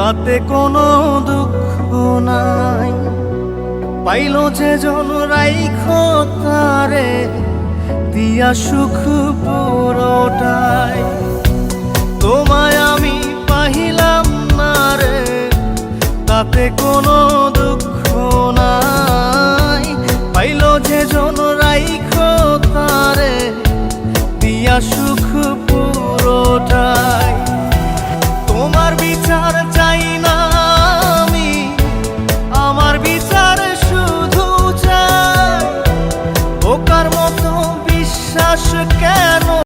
তাতে কোনো দুঃখ নাই। পাইল যে জন রাইখো তারে দিয়া সুখ পুরোটাই। তোমায় আমি পাহিলাম না রে, তাতে কোনো দুঃখ নাই। পাইল যে জন রাইখো তারে দিয়া সুখ পুরোটাই। তোমার বিচার চাই না আমি, আমার বিচার শুধু চাই। বোকার মতো বিশ্বাস কেন